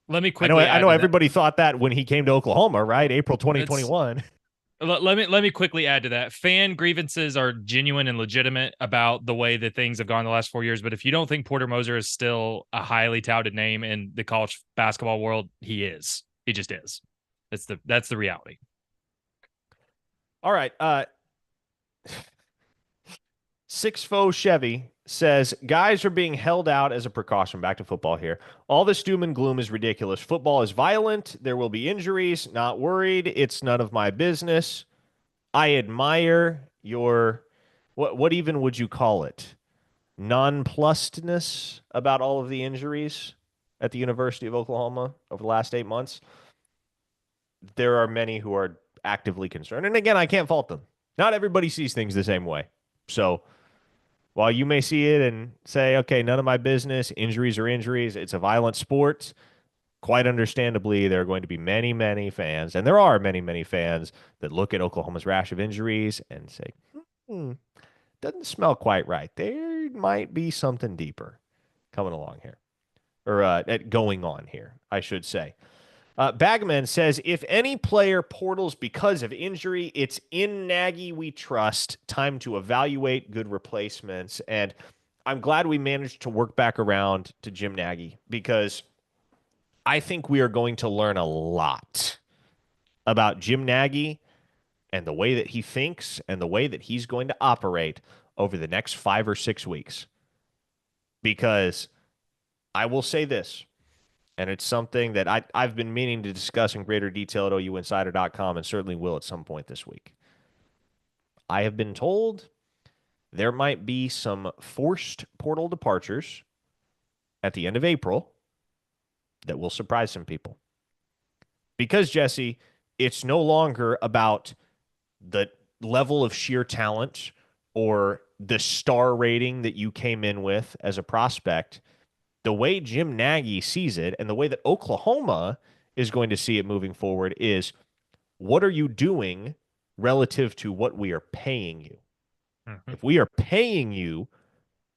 Let me quickly I know everybody thought that when he came to Oklahoma, right? April 2021. Let me quickly add to that. Fan grievances are genuine and legitimate about the way that things have gone the last 4 years. But if you don't think Porter Moser is still a highly touted name in the college basketball world, he is. He just is. That's the reality. All right. Six Foe Chevy says guys are being held out as a precaution. Back to football here. All this doom and gloom is ridiculous. Football is violent. There will be injuries. Not worried. It's none of my business. I admire your what even would you call it? Nonplussedness about all of the injuries at the University of Oklahoma over the last 8 months. There are many who are actively concerned. And again, I can't fault them. Not everybody sees things the same way. So while you may see it and say, okay, none of my business, injuries are injuries, it's a violent sport, quite understandably, there are going to be many, many fans, and there are many, many fans that look at Oklahoma's rash of injuries and say, doesn't smell quite right. There might be something deeper coming along here, or going on here, I should say. Bagman says, if any player portals because of injury, it's in Nagy we trust. Time to evaluate good replacements. And I'm glad we managed to work back around to Jim Nagy because I think we are going to learn a lot about Jim Nagy and the way that he thinks and the way that he's going to operate over the next 5 or 6 weeks. Because I will say this, and it's something that I've been meaning to discuss in greater detail at OUinsider.com and certainly will at some point this week. I have been told there might be some forced portal departures at the end of April that will surprise some people. Because, Jesse, it's no longer about the level of sheer talent or the star rating that you came in with as a prospect. The way Jim Nagy sees it and the way that Oklahoma is going to see it moving forward is, what are you doing relative to what we are paying you? Mm-hmm. If we are paying you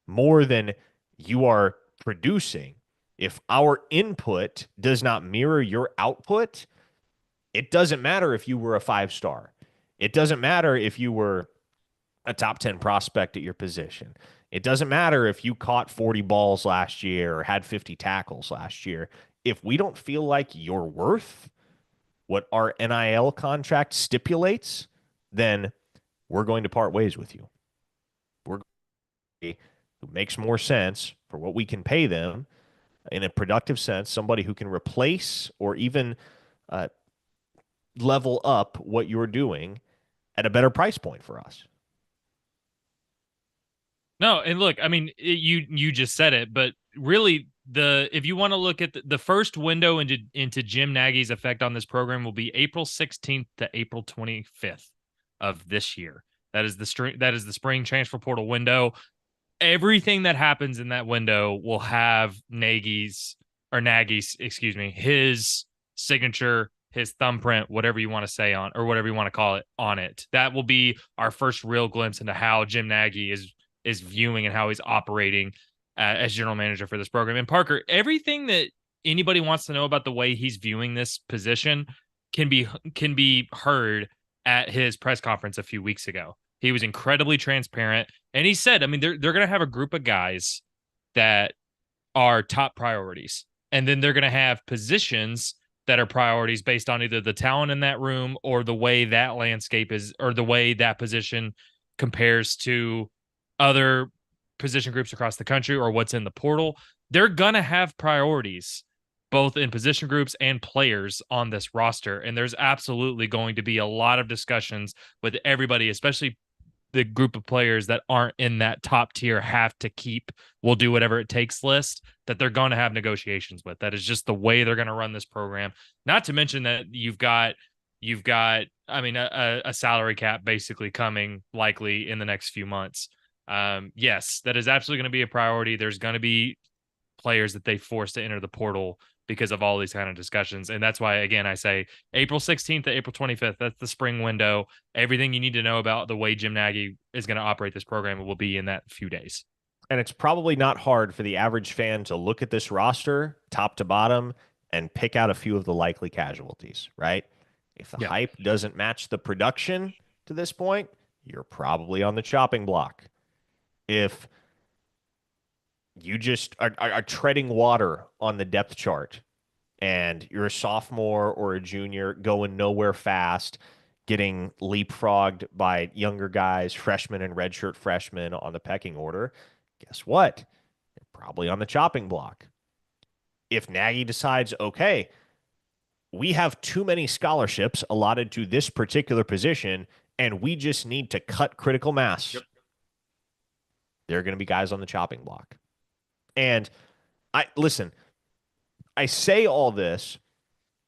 more than you are producing, if our input does not mirror your output, it doesn't matter if you were a 5-star. It doesn't matter if you were a top 10 prospect at your position. It doesn't matter if you caught 40 balls last year or had 50 tackles last year. If we don't feel like you're worth what our NIL contract stipulates, then we're going to part ways with you. We're going to who makes more sense for what we can pay them in a productive sense, somebody who can replace or even level up what you're doing at a better price point for us. No, and look, I mean, you just said it, but really, if you want to look at the first window into Jim Nagy's effect on this program will be April 16th to April 25th of this year. That is the spring transfer portal window. Everything that happens in that window will have Nagy's, excuse me, his signature, his thumbprint, whatever you want to say on, or whatever you want to call it, on it. That will be our first real glimpse into how Jim Nagy is viewing and how he's operating as general manager for this program. And Parker, everything that anybody wants to know about the way he's viewing this position can be heard at his press conference a few weeks ago. He was incredibly transparent, and he said, I mean, they're going to have a group of guys that are top priorities, and then they're going to have positions that are priorities based on either the talent in that room or the way that landscape is, or the way that position compares to other position groups across the country or what's in the portal. They're going to have priorities both in position groups and players on this roster. And there's absolutely going to be a lot of discussions with everybody, especially the group of players that aren't in that top tier have to keep, we'll do whatever it takes list, that they're going to have negotiations with. That is just the way they're going to run this program. Not to mention that you've got, I mean, a salary cap basically coming likely in the next few months. Yes, that is absolutely going to be a priority. There's going to be players that they force to enter the portal because of all these kind of discussions. And that's why, again, I say April 16th to April 25th, that's the spring window. Everything you need to know about the way Jim Nagy is going to operate this program will be in that few days. And it's probably not hard for the average fan to look at this roster top to bottom and pick out a few of the likely casualties, right? If the hype doesn't match the production to this point, you're probably on the chopping block. If you just are treading water on the depth chart and you're a sophomore or a junior going nowhere fast, getting leapfrogged by younger guys, freshmen and redshirt freshmen on the pecking order, Guess what? They're probably on the chopping block. If Nagy decides, okay, we have too many scholarships allotted to this particular position, and we just need to cut critical mass, Yep. there are going to be guys on the chopping block. And I listen, I say all this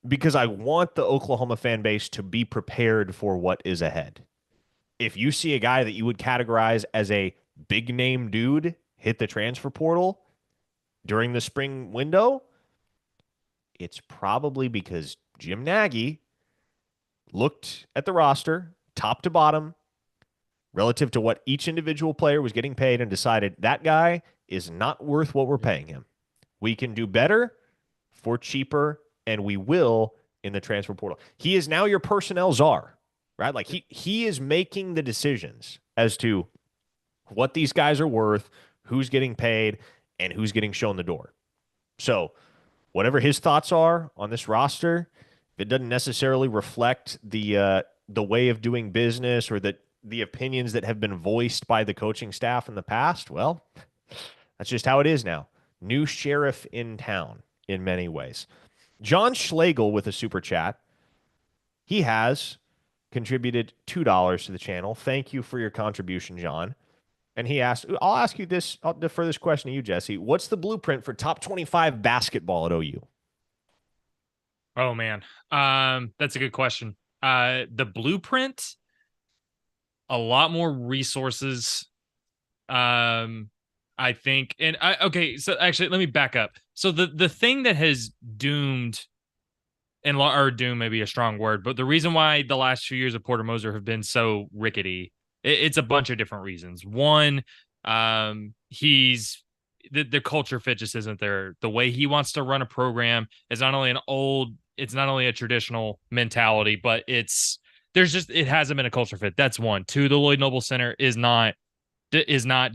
because I want the Oklahoma fan base to be prepared for what is ahead. If you see a guy that you would categorize as a big name dude hit the transfer portal during the spring window, it's probably because Jim Nagy looked at the roster top to bottom relative to what each individual player was getting paid and decided that guy is not worth what we're paying him. We can do better for cheaper, and we will in the transfer portal. He is now your personnel czar, right? Like he is making the decisions as to what these guys are worth, who's getting paid, and who's getting shown the door. So whatever his thoughts are on this roster, if it doesn't necessarily reflect the way of doing business or the opinions that have been voiced by the coaching staff in the past, well, that's just how it is now. New sheriff in town in many ways. John Schlegel with a super chat. He has contributed $2 to the channel. Thank you for your contribution, John. And he asked, I'll ask you this, I'll defer this question to you, Jesse. What's the blueprint for top 25 basketball at OU? Oh man. That's a good question. The blueprint, a lot more resources. I think, and okay, so actually let me back up. So the thing that has doomed, and or doom may be a strong word, but the reason why the last few years of Porter Moser have been so rickety, it's a bunch of different reasons. One, he's the culture fit just isn't there. The way he wants to run a program is not only it's not only a traditional mentality, but it hasn't been a culture fit. That's one. Two, the Lloyd Noble Center is not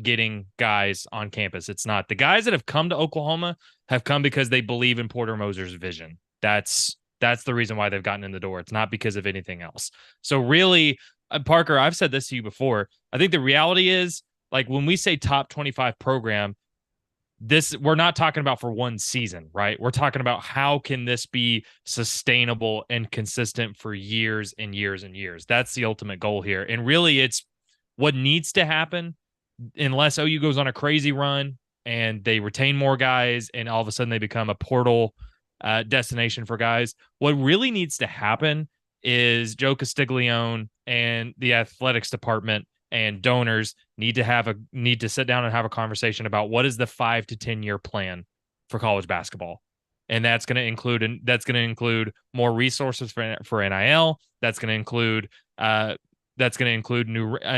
getting guys on campus. It's not. The guys that have come to Oklahoma have come because they believe in Porter Moser's vision. That's the reason why they've gotten in the door. It's not because of anything else. So really, Parker, I've said this to you before. I think the reality is, like, when we say top 25 program, we're not talking about for one season, right? We're talking about how can this be sustainable and consistent for years and years and years. That's the ultimate goal here. And really, it's what needs to happen unless OU goes on a crazy run and they retain more guys and all of a sudden they become a portal destination for guys. What really needs to happen is Joe Castiglione and the athletics department and donors need to sit down and have a conversation about what is the 5 to 10 year plan for college basketball. And that's going to include more resources for NIL. That's going to include a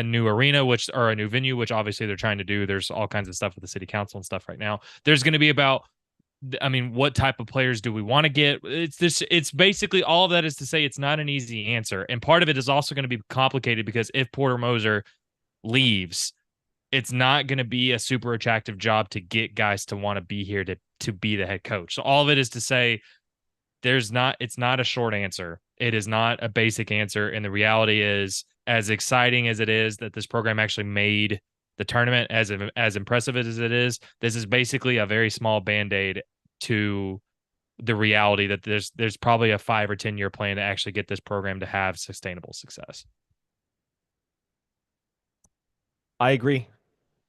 new arena, or a new venue, which obviously they're trying to do. There's all kinds of stuff with the city council and stuff right now. There's going to be about, I mean, what type of players do we want to get? It's basically all of that is to say it's not an easy answer. And part of it is also going to be complicated because if Porter Moser leaves, it's not going to be a super attractive job to get guys to want to be here to be the head coach. So all of it is to say it's not a short answer. It is not a basic answer. And the reality is, as exciting as it is that this program actually made the tournament, as impressive as it is, this is basically a very small Band-Aid to the reality that there's probably a 5 or 10 year plan to actually get this program to have sustainable success. I agree.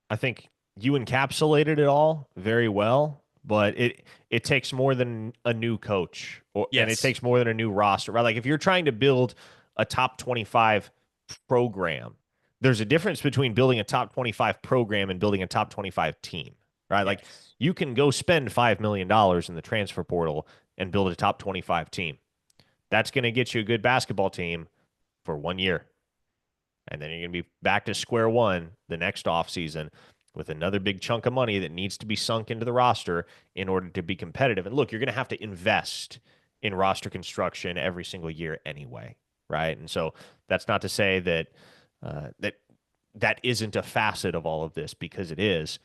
I think you encapsulated it all very well, but it takes more than a new coach and it Yes. takes more than a new roster, right? Like if you're trying to build a top 25 program, there's a difference between building a top 25 program and building a top 25 team, right? Like you can go spend $5 million in the transfer portal and build a top 25 team. That's going to get you a good basketball team for 1 year. And then you're going to be back to square one the next offseason with another big chunk of money that needs to be sunk into the roster in order to be competitive. And look, you're going to have to invest in roster construction every single year anyway, right? And so that's not to say that that isn't a facet of all of this, because it is.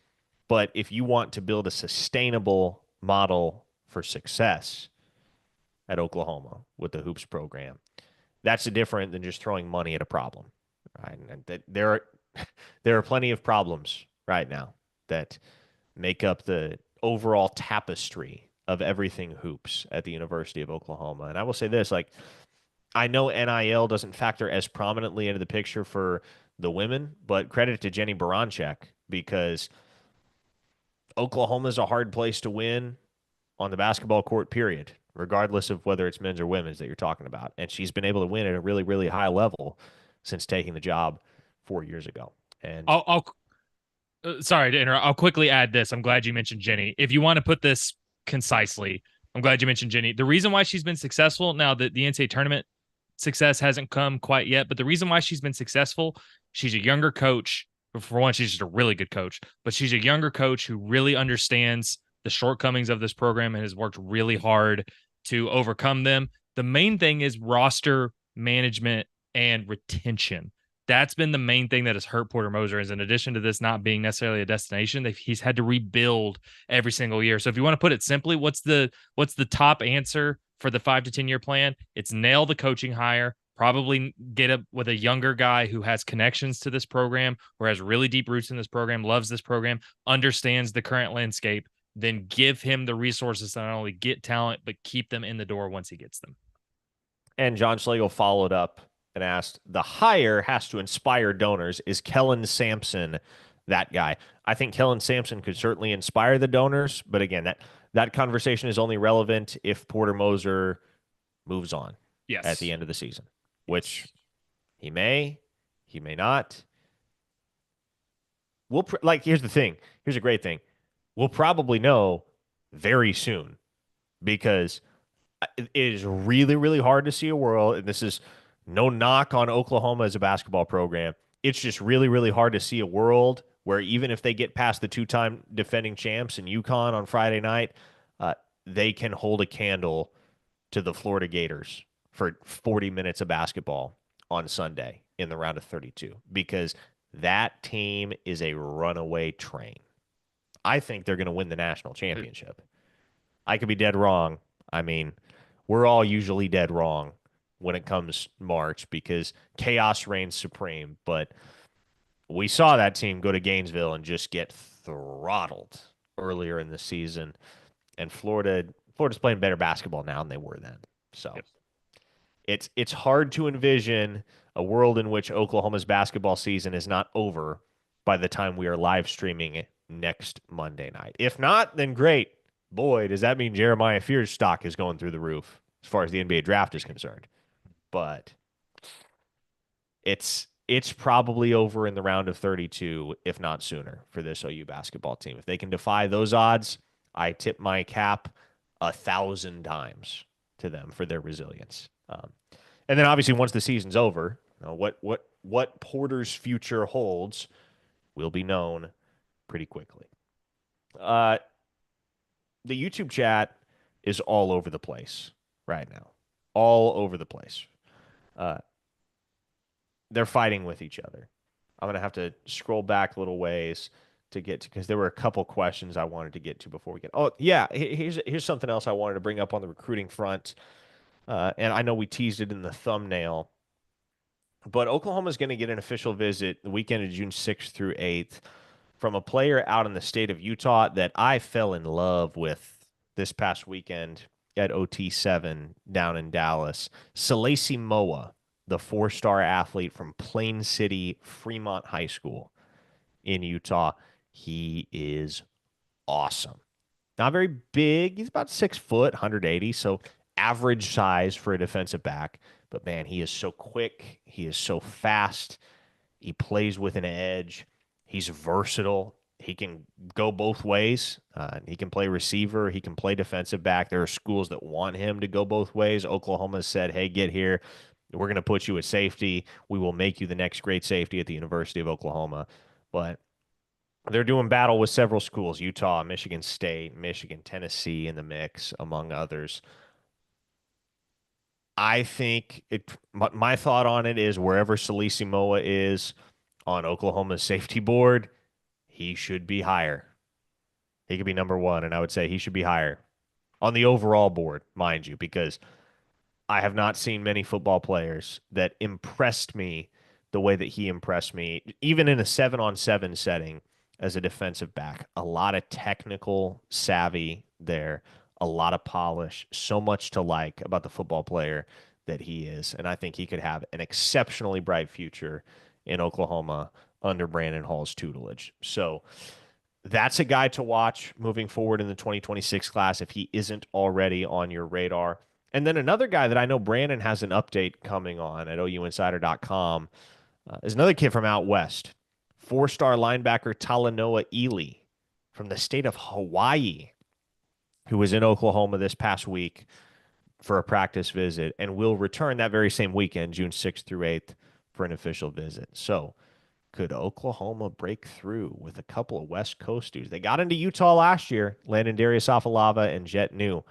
But if you want to build a sustainable model for success at Oklahoma with the hoops program, that's different than just throwing money at a problem, right? And there are plenty of problems right now. that make up the overall tapestry of everything hoops at the University of Oklahoma. And I will say this, like, I know NIL doesn't factor as prominently into the picture for the women, but credit to Jenny Baranchek because Oklahoma is a hard place to win on the basketball court, period, regardless of whether it's men's or women's that you're talking about. And she's been able to win at a really, really high level since taking the job 4 years ago. And I'll sorry to interrupt. I'll quickly add this. I'm glad you mentioned Jenny. If you want to put this concisely, I'm glad you mentioned Jenny. The reason why she's been successful now that the NCAA tournament success hasn't come quite yet, but the reason why she's been successful, she's a younger coach. For one, she's just a really good coach, but she's a younger coach who really understands the shortcomings of this program and has worked really hard to overcome them. The main thing is roster management and retention. That's been the main thing that has hurt Porter Moser. Is in addition to this not being necessarily a destination, he's had to rebuild every single year. So if you want to put it simply, what's the top answer for the 5 to 10 year plan? It's nail the coaching hire, probably get up with a younger guy who has connections to this program, or has really deep roots in this program, loves this program, understands the current landscape, then give him the resources to not only get talent, but keep them in the door once he gets them. And John Schlegel followed up and asked, the hire has to inspire donors. Is Kellen Sampson that guy? I think Kellen Sampson could certainly inspire the donors, but again, that conversation is only relevant if Porter Moser moves on at the end of the season, which he may not. Here's the thing. Here's a great thing. We'll probably know very soon because it is really, really hard to see a world, and this is no knock on Oklahoma as a basketball program. It's just really, really hard to see a world where even if they get past the two-time defending champs in UConn on Friday night, they can hold a candle to the Florida Gators for 40 minutes of basketball on Sunday in the round of 32 because that team is a runaway train. I think they're going to win the national championship. I could be dead wrong. I mean, we're all usually dead wrong when it comes March because chaos reigns supreme. But we saw that team go to Gainesville and just get throttled earlier in the season. And Florida's playing better basketball now than they were then. So it's hard to envision a world in which Oklahoma's basketball season is not over by the time we are live streaming it next Monday night. If not, then great. Boy, does that mean Jeremiah Fears' stock is going through the roof as far as the NBA draft is concerned. But it's probably over in the round of 32, if not sooner, for this OU basketball team. If they can defy those odds, I tip my cap 1,000 times to them for their resilience. And then obviously once the season's over, what Porter's future holds will be known pretty quickly. The YouTube chat is all over the place right now. All over the place. They're fighting with each other. I'm going to have to scroll back a little ways to get to, because there were a couple questions I wanted to get to before we get. Oh, yeah. Here's something else I wanted to bring up on the recruiting front. And I know we teased it in the thumbnail, but Oklahoma's going to get an official visit the weekend of June 6th through 8th from a player out in the state of Utah that I fell in love with this past weekend at OT7 down in Dallas. Salesi Moa, the 4-star athlete from Plain City Fremont High School in Utah. He is awesome. Not very big. He's about 6 foot, 180, so average size for a defensive back. But, man, he is so quick. He is so fast. He plays with an edge. He's versatile. He can go both ways. He can play receiver. He can play defensive back. There are schools that want him to go both ways. Oklahoma said, hey, get here. We're going to put you at safety. We will make you the next great safety at the University of Oklahoma. But they're doing battle with several schools, Utah, Michigan State, Michigan, Tennessee in the mix, among others. I think my thought on it is wherever Salesi Moa is on Oklahoma's safety board, he should be higher. He could be number one, and I would say he should be higher on the overall board, mind you, because I have not seen many football players that impressed me the way that he impressed me, even in a 7-on-7 setting as a defensive back. A lot of technical savvy there, a lot of polish, so much to like about the football player that he is. And I think he could have an exceptionally bright future in Oklahoma under Brandon Hall's tutelage. So that's a guy to watch moving forward in the 2026 class if he isn't already on your radar. And then another guy that I know Brandon has an update coming on at OUinsider.com is another kid from out west, four-star linebacker Talanoa Ely from the state of Hawaii, who was in Oklahoma this past week for a practice visit and will return that very same weekend, June 6th through 8th, for an official visit. So could Oklahoma break through with a couple of West Coast dudes? They got into Utah last year, landing Darius Afalava and Jet New.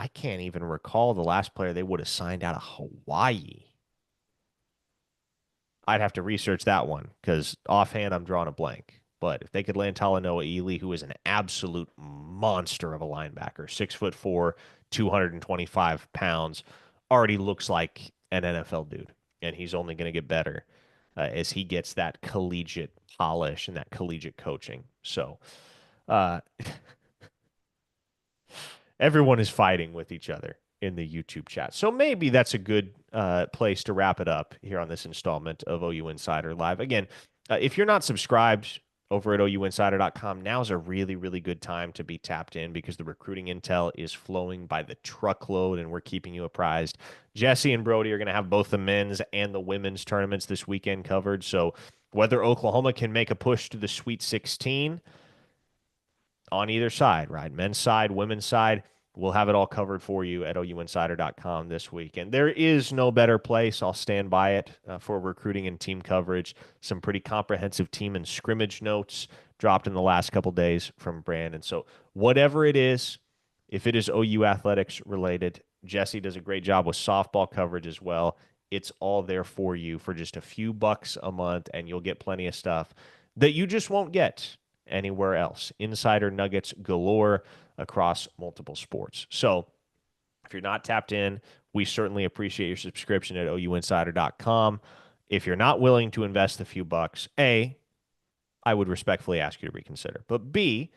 I can't even recall the last player they would have signed out of Hawaii. I'd have to research that one because offhand I'm drawing a blank. But if they could land Talanoa Ely, who is an absolute monster of a linebacker, 6'4", 225 pounds, already looks like an NFL dude, and he's only going to get better as he gets that collegiate polish and that collegiate coaching. So uh, everyone is fighting with each other in the YouTube chat. So maybe that's a good place to wrap it up here on this installment of OU Insider Live. Again, if you're not subscribed over at OUinsider.com, now's a really, really good time to be tapped in because the recruiting intel is flowing by the truckload and we're keeping you apprised. Jesse and Brody are going to have both the men's and the women's tournaments this weekend covered. So whether Oklahoma can make a push to the Sweet 16 on either side, right? Men's side, women's side, we'll have it all covered for you at OUinsider.com this week. And there is no better place, I'll stand by it, for recruiting and team coverage. Some pretty comprehensive team and scrimmage notes dropped in the last couple days from Brandon. So whatever it is, if it is OU athletics related, Jesse does a great job with softball coverage as well. It's all there for you for just a few bucks a month, and you'll get plenty of stuff that you just won't get anywhere else. Insider nuggets galore across multiple sports. So if you're not tapped in, we certainly appreciate your subscription at OUinsider.com. If you're not willing to invest a few bucks, A, I would respectfully ask you to reconsider. But B,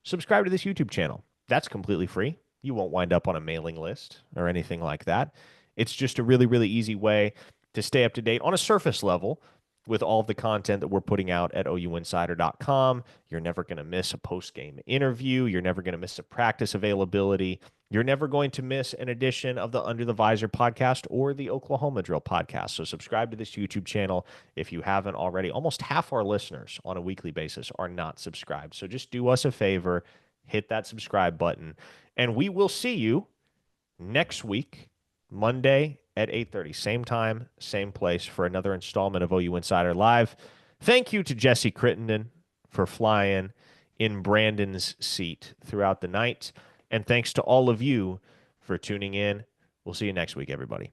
subscribe to this YouTube channel. That's completely free. You won't wind up on a mailing list or anything like that. It's just a really, really easy way to stay up to date on a surface level with all of the content that we're putting out at OUinsider.com. You're never going to miss a post-game interview. You're never going to miss a practice availability. You're never going to miss an edition of the Under the Visor podcast or the Oklahoma Drill podcast. So subscribe to this YouTube channel if you haven't already. Almost half our listeners on a weekly basis are not subscribed. So just do us a favor, hit that subscribe button, and we will see you next week, Monday at 8:30, same time, same place for another installment of OU Insider Live. Thank you to Jesse Crittenden for flying in Brandon's seat throughout the night. And thanks to all of you for tuning in. We'll see you next week, everybody.